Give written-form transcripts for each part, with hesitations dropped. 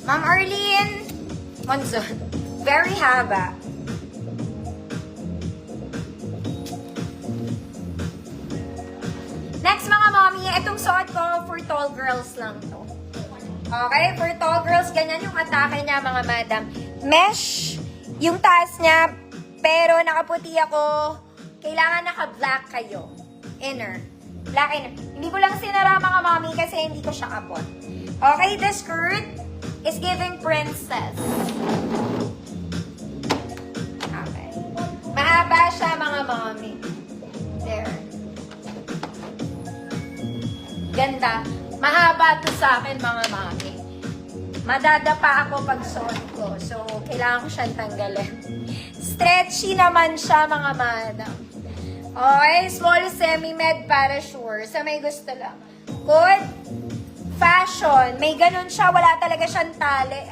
Ma'am Arlene Monzon. Very haba. Next mga mommy, itong suot ko for tall girls lang to. Okay, for tall girls, ganyan yung atake niya mga madam. Mesh yung taas niya, pero nakaputi ako. Kailangan naka-black kayo. Inner. Black inner. Hindi ko lang sinara mga mommy kasi hindi ko siya abot. Okay, the skirt is giving princess. Okay. Mahaba siya mga mommy. There. Ganda. Mahaba to sa akin mga mommy. Madadapa ako pag suot ko. So, kailangan ko siyang tanggalin. Stretchy naman siya mga madam. Okay, small semi-med para sure. Sa may gusto lang. Good. Fashion. May ganun siya. Wala talaga siyang tali.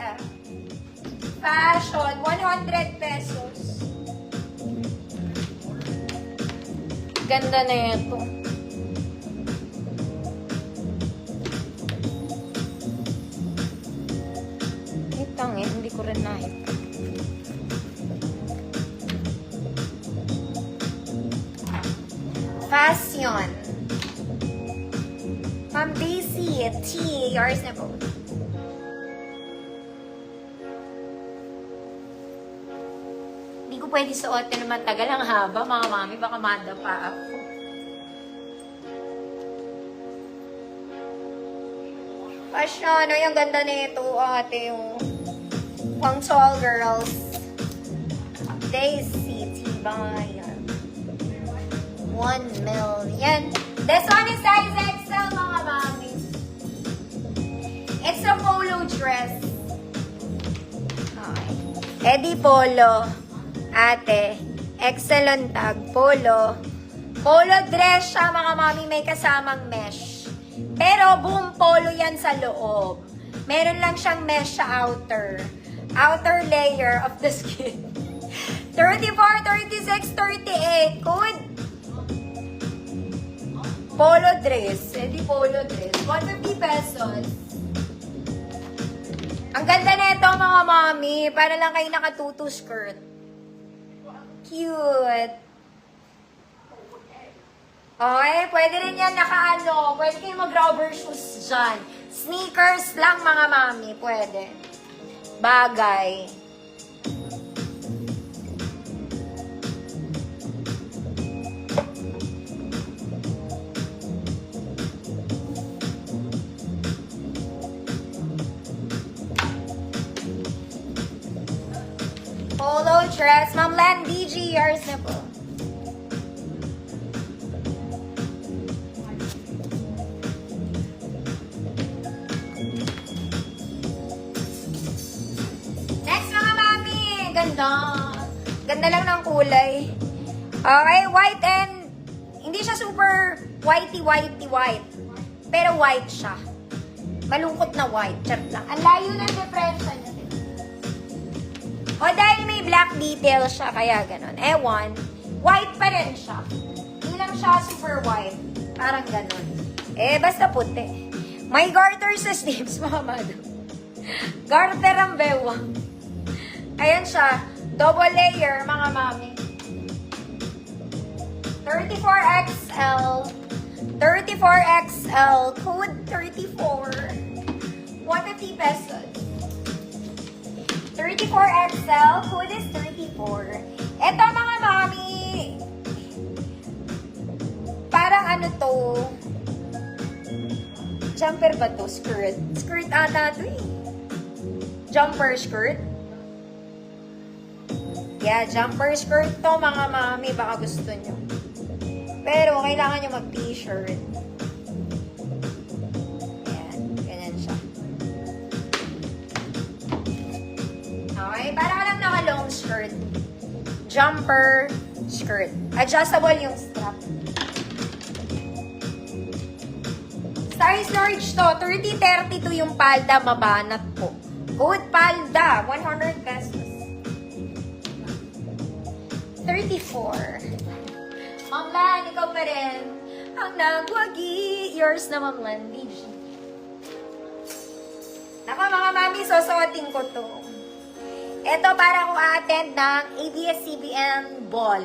Fashion. 100 pesos. Ganda na ito. Itang hindi ko rin nakita. Fashion. Ma'am Daisy, T, yours na po. Hindi ko pwede suotin naman tagal ang haba, mga mami, baka madapa ako. Fashion, ano yung ganda nito, ate, yung pang tall girls. Daisy, T-Bayan. 1 million. This one is size XL, mga mami. It's a polo dress. Okay. Eddie Polo. Ate. XL on tag. Polo. Polo dress siya, mga mami. May kasamang mesh. Pero buong polo yan sa loob. Meron lang siyang mesh sa outer. Outer layer of the skin. 34, 36, 38. Good. Polo dress. Eddie polo dress. 150 pesos. Ang ganda na ito mga mami. Para lang kayo nakatutu skirt. Cute. Okay, pwede rin yan nakaano. Pwede kayo mag-rubber shoes dyan. Sneakers lang mga mami. Pwede. Bagay. Polo dress. Ma'am Lan, BG, yours na po. Next mga mami. Ganda. Ganda lang ng kulay. Okay, white and hindi siya super whitey-white. Pero white siya. Malungkot na white. Charot lang. Ang layo ng diferensya niya. O dahil may black detail siya, kaya ganon. Ewan, white pa rin siya. Hindi lang siya super white. Parang ganon. Basta puti. May garter sa sleeves, mga madam. Garter ang bewang. Ayan siya. Double layer, mga mami. 34XL. 34XL. Code 34. 150 pesos. 34XL, code is 34. Ito mga mami, parang ano to, jumper ba to? Skirt? Skirt ata to eh. Jumper skirt? Yeah, jumper skirt to mga mami, baka gusto nyo. Pero kailangan nyo mag-t-shirt. Okay, para ka lang naka-long skirt. Jumper skirt. Adjustable yung strap. Size large to. 30-32 yung palda. Mabanat po. Good palda. 100 pesos. 34. Ma'am Lan, ikaw pa rin. Ang nagwagi. Yours na, Ma'am Lan. BG. Nako mga mami, susuotin ko to. Ito para ko a-attend ng ABS-CBN ball.